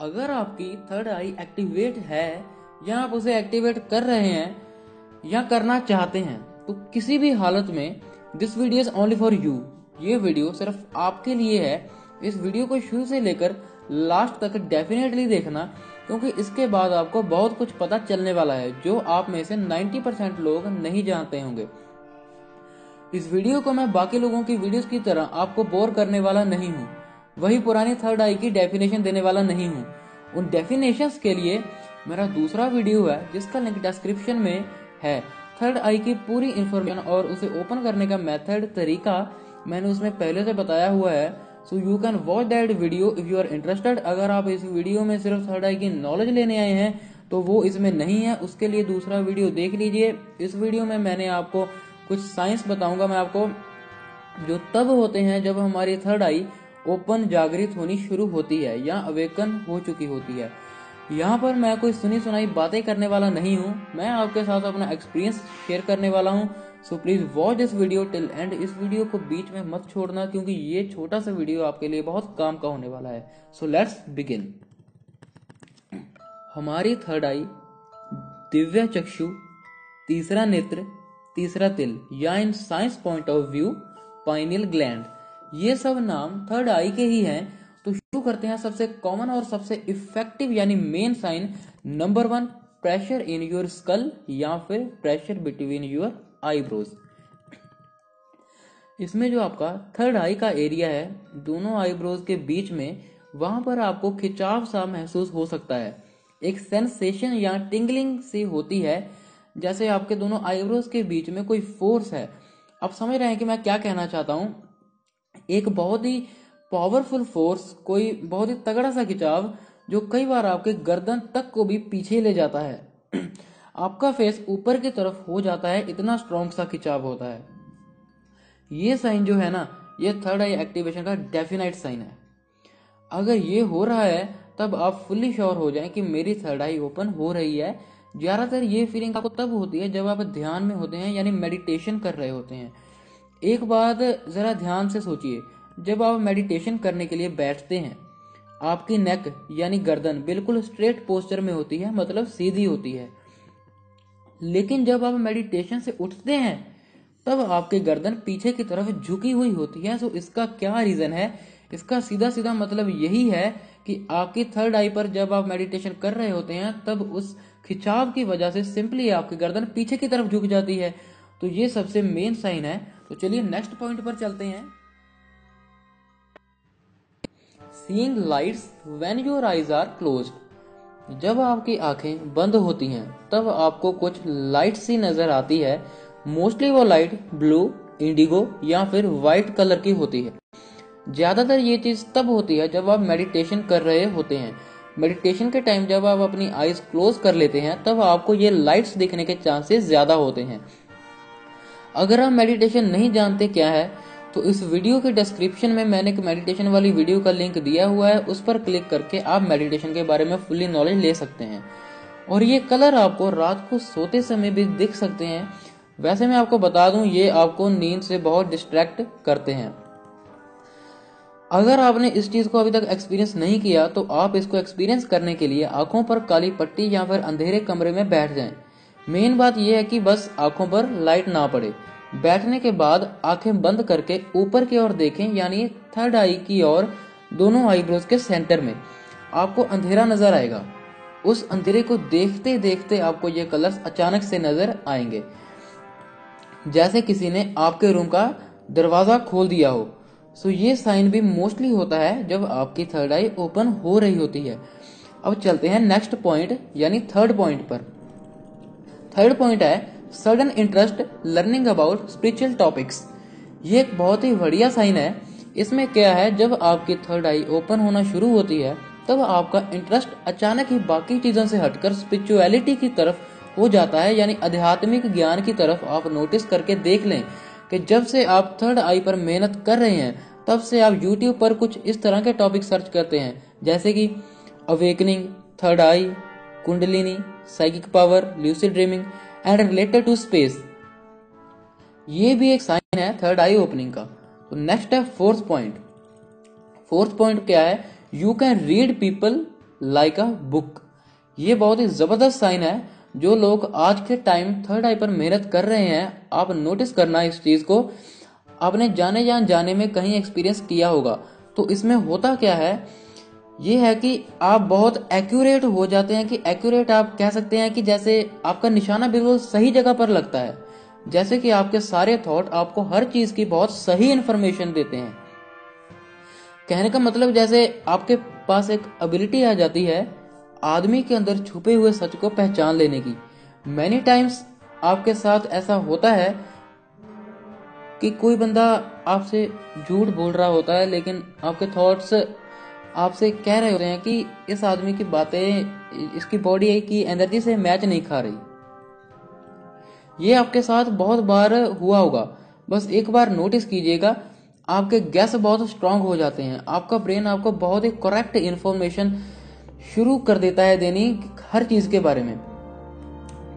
अगर आपकी थर्ड आई एक्टिवेट है या आप उसे एक्टिवेट कर रहे हैं या करना चाहते हैं तो किसी भी हालत में this video is only for you. ये वीडियो सिर्फ आपके लिए है। इस वीडियो को शुरू से लेकर लास्ट तक डेफिनेटली देखना, क्योंकि इसके बाद आपको बहुत कुछ पता चलने वाला है जो आप में से 90% लोग नहीं जानते होंगे। इस वीडियो को मैं बाकी लोगों की वीडियोस की तरह आपको बोर करने वाला नहीं हूँ। वही पुरानी थर्ड आई की डेफिनेशन देने वाला नहीं हूँ। उन डेफिनेशंस के लिए मेरा दूसरा वीडियो है जिसका लिंक डिस्क्रिप्शन में है। थर्ड आई की पूरी इंफॉर्मेशन और उसे ओपन करने का मेथड, तरीका मैंने उसमें पहले से बताया हुआ है। So you can watch that video if you are interested. अगर आप इस वीडियो में सिर्फ थर्ड आई की नॉलेज लेने आए हैं तो वो इसमें नहीं है, उसके लिए दूसरा वीडियो देख लीजिए। इस वीडियो में मैंने आपको कुछ साइंस बताऊंगा मैं आपको, जो तब होते हैं जब हमारी थर्ड आई ओपन, जागृत होनी शुरू होती है या अवेकन हो चुकी होती है। यहाँ पर मैं कोई सुनी सुनाई बातें करने वाला नहीं हूँ, मैं आपके साथ अपना एक्सपीरियंस शेयर करने वाला हूँ। So please watch this video till and. इस वीडियो को बीच में मत छोड़ना, क्योंकि ये छोटा सा वीडियो आपके लिए बहुत काम का होने वाला है। So let's begin. हमारी थर्ड आई, दिव्य चक्षु, तीसरा नेत्र, तीसरा तिल या in science point of view pineal gland, ये सब नाम थर्ड आई के ही हैं। तो शुरू करते हैं सबसे कॉमन और सबसे इफेक्टिव यानी main sign. Number 1, pressure in your skull या फिर प्रेशर बिटवीन योर आईब्रोज। इसमें जो आपका थर्ड आई का एरिया है, दोनों आईब्रोज के बीच में, वहां पर आपको खिंचाव सा महसूस हो सकता है। एक सेंसेशन या टिंगलिंग सी होती है, जैसे आपके दोनों आईब्रोज के बीच में कोई फोर्स है। आप समझ रहे हैं कि मैं क्या कहना चाहता हूं। एक बहुत ही पावरफुल फोर्स, कोई बहुत ही तगड़ा सा खिंचाव जो कई बार आपके गर्दन तक को भी पीछे ले जाता है। आपका फेस ऊपर की तरफ हो जाता है, इतना स्ट्रॉन्ग सा खिंचाव होता है। ये साइन जो है ना, ये थर्ड आई एक्टिवेशन का डेफिनेट साइन है। अगर ये हो रहा है तब आप फुल्ली श्योर हो जाएं कि मेरी थर्ड आई ओपन हो रही है। ज्यादातर ये फीलिंग आपको तब होती है जब आप ध्यान में होते हैं यानी मेडिटेशन कर रहे होते हैं। एक बात जरा ध्यान से सोचिए, जब आप मेडिटेशन करने के लिए बैठते हैं आपकी नेक यानी गर्दन बिल्कुल स्ट्रेट पोस्चर में होती है, मतलब सीधी होती है। लेकिन जब आप मेडिटेशन से उठते हैं तब आपकी गर्दन पीछे की तरफ झुकी हुई होती है। सो इसका क्या रीजन है? इसका सीधा सीधा मतलब यही है कि आपकी थर्ड आई पर जब आप मेडिटेशन कर रहे होते हैं तब उस खिंचाव की वजह से सिंपली आपकी गर्दन पीछे की तरफ झुक जाती है। तो ये सबसे मेन साइन है। तो चलिए नेक्स्ट पॉइंट पर चलते हैं। Seeing lights when your eyes are closed. जब आपकी आंखें बंद होती हैं तब आपको कुछ लाइट सी नजर आती है। मोस्टली वो लाइट ब्लू, इंडिगो या फिर व्हाइट कलर की होती है। ज्यादातर ये चीज तब होती है जब आप मेडिटेशन कर रहे होते हैं। मेडिटेशन के टाइम जब आप अपनी आईज क्लोज कर लेते हैं तब आपको ये लाइट्स दिखने के चांसेस ज्यादा होते हैं। अगर आप मेडिटेशन नहीं जानते क्या है तो इस वीडियो के डिस्क्रिप्शन में मैंने एक मेडिटेशन वाली वीडियो का लिंक दिया हुआ है, उस पर क्लिक करके आप मेडिटेशन के बारे में फुल्ली नॉलेज ले सकते हैं। और ये कलर आपको रात को सोते समय भी दिख सकते हैं। वैसे मैं आपको बता दूं, ये आपको नींद से बहुत डिस्ट्रैक्ट करते हैं। अगर आपने इस चीज को अभी तक एक्सपीरियंस नहीं किया तो आप इसको एक्सपीरियंस करने के लिए आंखों पर काली पट्टी या फिर अंधेरे कमरे में बैठ जाएं। मेन बात यह है कि बस आंखों पर लाइट ना पड़े। बैठने के बाद आंखें बंद करके ऊपर की ओर देखें, यानी थर्ड आई की ओर। दोनों आईब्रोज के सेंटर में आपको अंधेरा नजर आएगा। उस अंधेरे को देखते देखते आपको ये कलर्स अचानक से नजर आएंगे, जैसे किसी ने आपके रूम का दरवाजा खोल दिया हो। सो ये साइन भी मोस्टली होता है जब आपकी थर्ड आई ओपन हो रही होती है। अब चलते हैं नेक्स्ट पॉइंट यानी थर्ड पॉइंट पर। थर्ड पॉइंट है sudden interest learning about spiritual topics. ये एक बहुत ही बढ़िया साइन है। इसमें क्या है, जब आपकी थर्ड आई ओपन होना शुरू होती है तब आपका इंटरेस्ट अचानक ही बाकी चीजों से हटकर स्पिरिचुअलिटी की तरफ हो जाता है, यानी आध्यात्मिक ज्ञान की तरफ। आप नोटिस करके देख लें कि जब से आप थर्ड आई पर मेहनत कर रहे हैं तब से आप YouTube पर कुछ इस तरह के टॉपिक सर्च करते हैं, जैसे कि awakening, third eye, kundalini, psychic power, lucid dreaming and related to space. ये भी एक साइन है थर्ड आई ओपनिंग का। तो नेक्स्ट है फोर्थ पॉइंट। फोर्थ पॉइंट क्या है? You can read people like a book. ये बहुत ही जबरदस्त साइन है। जो लोग आज के टाइम थर्ड आई पर मेहनत कर रहे हैं, आप नोटिस करना इस चीज को, आपने जाने या जाने में कहीं एक्सपीरियंस किया होगा। तो इसमें होता क्या है, ये है कि आप बहुत एक्यूरेट हो जाते हैं। कि एक्यूरेट आप कह सकते हैं कि जैसे आपका निशाना बिल्कुल सही जगह पर लगता है, जैसे कि आपके सारे थॉट आपको हर चीज की बहुत सही इंफॉर्मेशन देते हैं। कहने का मतलब जैसे आपके पास एक एबिलिटी आ जाती है आदमी के अंदर छुपे हुए सच को पहचान लेने की। मैनी टाइम्स आपके साथ ऐसा होता है कि कोई बंदा आपसे झूठ बोल रहा होता है, लेकिन आपके थॉट्स आपसे कह रहे होते हैं कि इस आदमी की बातें इसकी बॉडी की एनर्जी से मैच नहीं खा रही। ये आपके साथ बहुत बार हुआ होगा। बस एक बार नोटिस कीजिएगा, आपके गैस बहुत स्ट्रांग हो जाते हैं। आपका ब्रेन आपको बहुत ही करेक्ट इंफॉर्मेशन शुरू कर देता है देनी हर चीज के बारे में।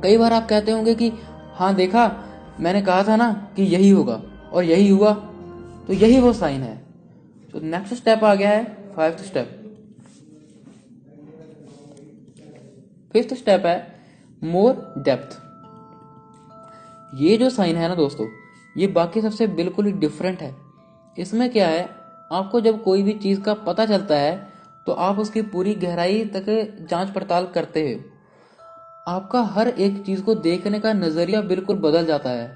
कई बार आप कहते होंगे कि हाँ देखा, मैंने कहा था ना कि यही होगा, और यही हुआ। तो यही वो साइन है। तो नेक्स्ट स्टेप आ गया है, फिफ्थ स्टेप। फिफ्थ स्टेप है मोर डेप्थ। ये जो साइन है ना दोस्तों, ये बाकी सबसे बिल्कुल ही डिफरेंट है। इसमें क्या है, आपको जब कोई भी चीज का पता चलता है तो आप उसकी पूरी गहराई तक जांच पड़ताल करते हो। आपका हर एक चीज को देखने का नजरिया बिल्कुल बदल जाता है।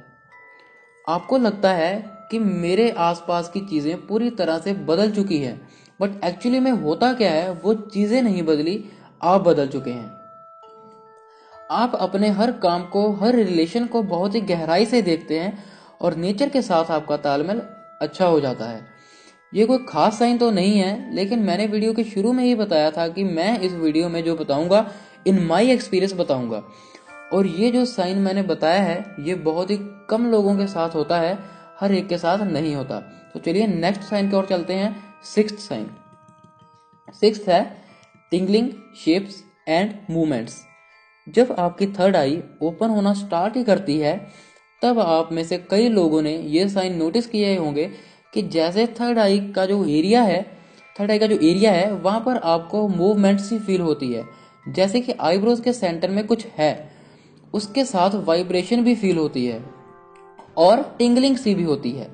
आपको लगता है कि मेरे आसपास की चीजें पूरी तरह से बदल चुकी हैं, बट एक्चुअली में होता क्या है, वो चीजें नहीं बदली, आप बदल चुके हैं। आप अपने हर काम को, हर रिलेशन को बहुत ही गहराई से देखते हैं और नेचर के साथ आपका तालमेल अच्छा हो जाता है। ये कोई खास साइन तो नहीं है, लेकिन मैंने वीडियो के शुरू में ही बताया था कि मैं इस वीडियो में जो बताऊंगा इन माई एक्सपीरियंस बताऊंगा। और ये जो साइन मैंने बताया है, ये बहुत ही कम लोगों के साथ होता है, हर एक के साथ नहीं होता। तो चलिए नेक्स्ट साइन की ओर चलते हैं, सिक्स्थ साइन। सिक्स्थ है टिंगलिंग शेप्स एंड मूवमेंट्स। जब आपकी थर्ड आई ओपन होना स्टार्ट ही करती है, तब आप में से कई लोगों ने ये साइन नोटिस किए होंगे कि जैसे थर्ड आई का जो एरिया है वहां पर आपको मूवमेंट सी फील होती है, जैसे कि आईब्रोज के सेंटर में कुछ है, उसके साथ वाइब्रेशन भी फील होती है और टिंगलिंग सी भी होती है।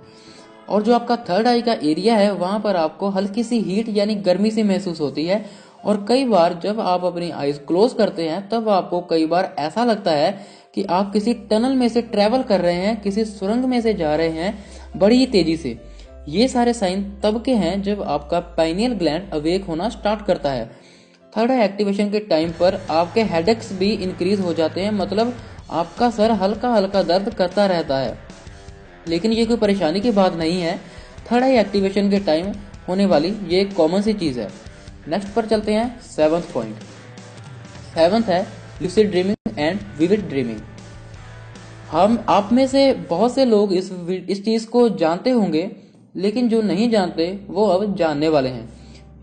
और जो आपका थर्ड आई का एरिया है वहां पर आपको हल्की सी हीट यानी गर्मी सी महसूस होती है। और कई बार जब आप अपनी आईज क्लोज करते हैं तब आपको कई बार ऐसा लगता है कि आप किसी टनल में से ट्रेवल कर रहे हैं, किसी सुरंग में से जा रहे हैं बड़ी तेजी से। ये सारे साइन तब के हैं जब आपका पाइनियल ग्लैंड अवेक होना स्टार्ट करता है। थर्ड आई एक्टिवेशन के टाइम पर आपके हेडेक्स भी इंक्रीज हो जाते हैं, मतलब आपका सर हल्का हल्का दर्द करता रहता है। लेकिन ये कोई परेशानी की बात नहीं है, थर्ड आई एक्टिवेशन के टाइम होने वाली ये एक कॉमन सी चीज है। नेक्स्ट पर चलते हैं, सेवंथ पॉइंट। सेवंथ है lucid dreaming and vivid dreaming. हम आप में से बहुत से लोग इस चीज को जानते होंगे, लेकिन जो नहीं जानते वो अब जानने वाले हैं।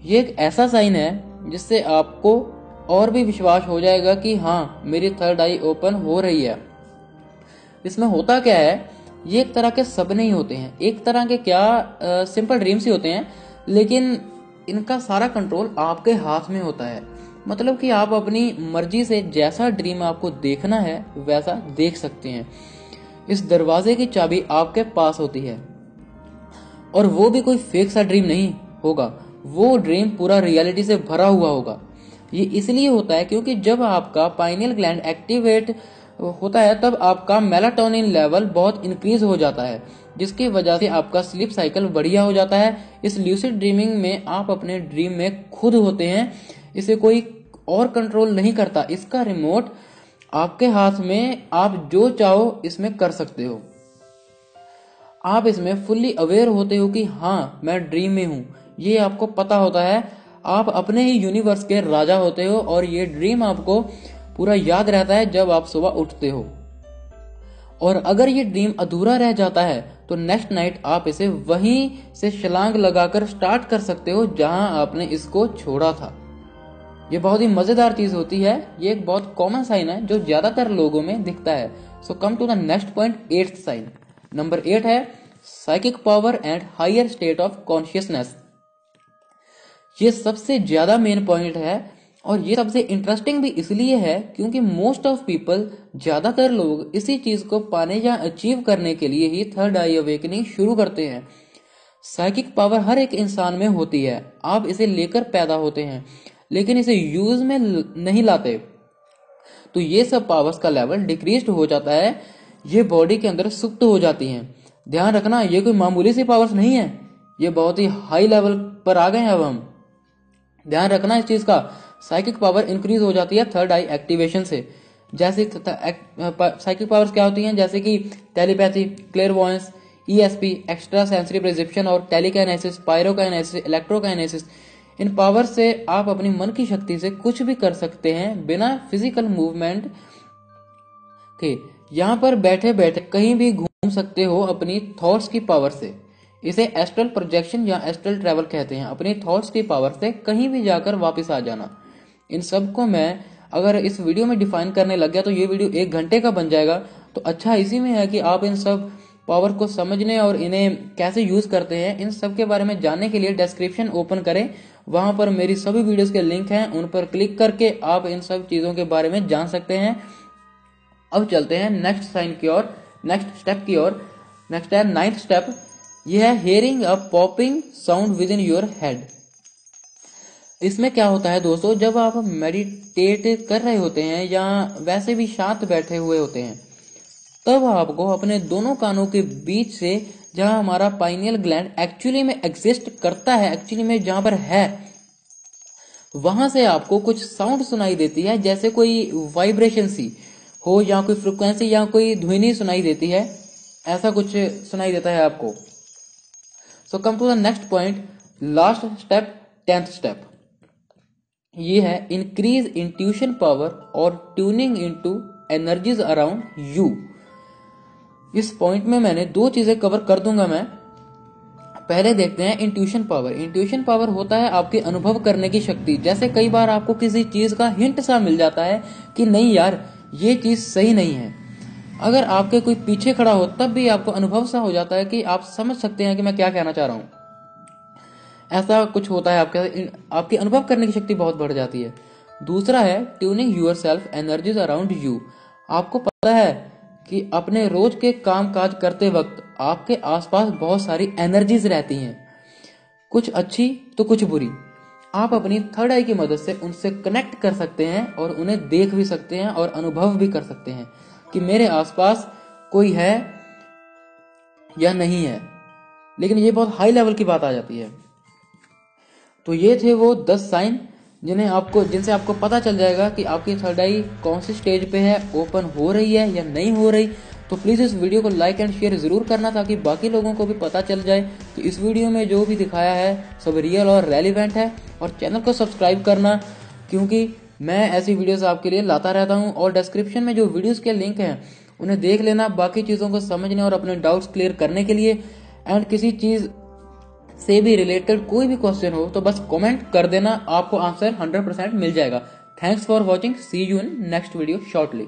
ये एक ऐसा साइन है जिससे आपको और भी विश्वास हो जाएगा कि हाँ, मेरी थर्ड आई ओपन हो रही है। इसमें होता क्या है, ये एक तरह के सपने ही होते हैं, एक तरह के क्या सिंपल ड्रीम्स ही होते हैं, लेकिन इनका सारा कंट्रोल आपके हाथ में होता है। मतलब कि आप अपनी मर्जी से जैसा ड्रीम आपको देखना है वैसा देख सकते हैं। इस दरवाजे की चाबी आपके पास होती है, और वो भी कोई फेक सा ड्रीम नहीं होगा, वो ड्रीम पूरा रियलिटी से भरा हुआ होगा। ये इसलिए होता है क्योंकि जब आपका पाइनियल ग्लैंड एक्टिवेट होता है तब आपका मेलाटोनिन लेवल बहुत इंक्रीज हो जाता है, जिसकी वजह से आपका स्लीप साइकिल बढ़िया हो जाता है। इस ल्यूसिड ड्रीमिंग में आप अपने ड्रीम में खुद होते हैं, इसे कोई और कंट्रोल नहीं करता। इसका रिमोट आपके हाथ में, आप जो चाहो इसमें कर सकते हो। आप इसमें फुल्ली अवेयर होते हो कि हाँ, मैं ड्रीम में हूं, ये आपको पता होता है। आप अपने ही यूनिवर्स के राजा होते हो और ये ड्रीम आपको पूरा याद रहता है जब आप सुबह उठते हो। और अगर ये ड्रीम अधूरा रह जाता है तो नेक्स्ट नाइट आप इसे वहीं से छलांग लगाकर स्टार्ट कर सकते हो जहां आपने इसको छोड़ा था। ये बहुत ही मजेदार चीज होती है। ये एक बहुत कॉमन साइन है जो ज्यादातर लोगों में दिखता है। So come to the next point, eighth sign. Number 8 है psychic power and higher state of consciousness. ये सबसे ज्यादा मेन पॉइंट है। और ये सबसे इंटरेस्टिंग भी इसलिए है क्योंकि मोस्ट ऑफ पीपल, ज्यादातर लोग इसी चीज को पाने या अचीव करने के लिए ही थर्ड आई अवेकनिंग शुरू करते हैं। साइकिक पावर हर एक इंसान में होती है, आप इसे लेकर पैदा होते हैं लेकिन इसे यूज में नहीं लाते, तो ये सब पावर्स का लेवल डिक्रीज हो जाता है, ये बॉडी के अंदर सुप्त हो जाती हैं। ध्यान रखना, ये कोई मामूली सी पावर्स नहीं है, ये बहुत ही हाई लेवल पर आ गए हैं अब हम। ध्यान रखना इस चीज का। साइकिक पावर इंक्रीज हो जाती है थर्ड आई एक्टिवेशन से। जैसे साइकिक पावर्स क्या होती हैं, जैसे कि telepathy, क्लेयरवॉयंस, ESP, extra sensory perception और टेलीकाइनेसिस, पायरोकाइनेसिस, इलेक्ट्रोकाइनेसिस। इन पावर से आप अपनी मन की शक्ति से कुछ भी कर सकते हैं बिना फिजिकल मूवमेंट के। यहाँ पर बैठे बैठे कहीं भी घूम सकते हो अपनी थॉट्स की पावर से। इसे एस्ट्रल प्रोजेक्शन या एस्ट्रल ट्रैवल कहते हैं। अपनी थॉट्स की पावर से कहीं भी जाकर वापस आ जाना। इन सब को मैं अगर इस वीडियो में डिफाइन करने लग गया तो ये वीडियो 1 घंटे का बन जाएगा। तो अच्छा इसी में है कि आप इन सब पावर को समझने और इन्हें कैसे यूज करते हैं, इन सब के बारे में जानने के लिए डिस्क्रिप्शन ओपन करें, वहां पर मेरी सभी वीडियोस के लिंक हैं, उन पर क्लिक करके आप इन सब चीजों के बारे में जान सकते हैं। अब चलते हैं नेक्स्ट साइन की ओर, नेक्स्ट स्टेप की ओर। नेक्स्ट है 9th स्टेप, यह है hearing a popping sound with in your head. इसमें क्या होता है दोस्तों, जब आप मेडिटेट कर रहे होते हैं या वैसे भी शांत बैठे हुए होते हैं, तब आपको अपने दोनों कानों के बीच से, जहां हमारा पाइनियल ग्लैंड एक्चुअली में एग्जिस्ट करता है, एक्चुअली में जहां पर है, वहां से आपको कुछ साउंड सुनाई देती है, जैसे कोई वाइब्रेशन सी हो या कोई फ्रिक्वेंसी या कोई ध्वनि सुनाई देती है, ऐसा कुछ सुनाई देता है आपको। So come to the next point, last step, 10th step. ये है इंक्रीज इंट्यूशन पावर और tuning into energies around you. इस पॉइंट में मैंने 2 चीजें कवर कर दूंगा मैं। पहले देखते हैं इंट्यूशन पावर। इंट्यूशन पावर होता है आपके अनुभव करने की शक्ति। जैसे कई बार आपको किसी चीज का हिंट सा मिल जाता है कि नहीं यार ये चीज सही नहीं है। अगर आपके कोई पीछे खड़ा हो तब भी आपको अनुभव सा हो जाता है कि आप समझ सकते हैं कि मैं क्या कहना चाह रहा हूं। ऐसा कुछ होता है, आपके अनुभव करने की शक्ति बहुत बढ़ जाती है। दूसरा है tuning yourself energies around you. आपको पता है कि अपने रोज के काम काज करते वक्त आपके आसपास बहुत सारी एनर्जीज रहती हैं, कुछ अच्छी तो कुछ बुरी। आप अपनी थर्ड आई की मदद से उनसे कनेक्ट कर सकते हैं और उन्हें देख भी सकते हैं और अनुभव भी कर सकते हैं कि मेरे आसपास कोई है या नहीं है। लेकिन ये बहुत हाई लेवल की बात आ जाती है। तो ये थे वो 10 साइन जिनसे आपको पता चल जाएगा कि आपकी थर्ड आई कौन सी स्टेज पे है, ओपन हो रही है या नहीं हो रही। तो प्लीज इस वीडियो को लाइक एंड शेयर जरूर करना ताकि बाकी लोगों को भी पता चल जाए कि इस वीडियो में जो भी दिखाया है सब रियल और रेलिवेंट है। और चैनल को सब्सक्राइब करना, क्योंकि मैं ऐसी वीडियोस आपके लिए लाता रहता हूं। और डिस्क्रिप्शन में जो वीडियोस के लिंक हैं उन्हें देख लेना बाकी चीजों को समझने और अपने डाउट्स क्लियर करने के लिए। एंड किसी चीज से भी रिलेटेड कोई भी क्वेश्चन हो तो बस कमेंट कर देना, आपको आंसर 100% मिल जाएगा। Thanks for watching, see you in next video shortly.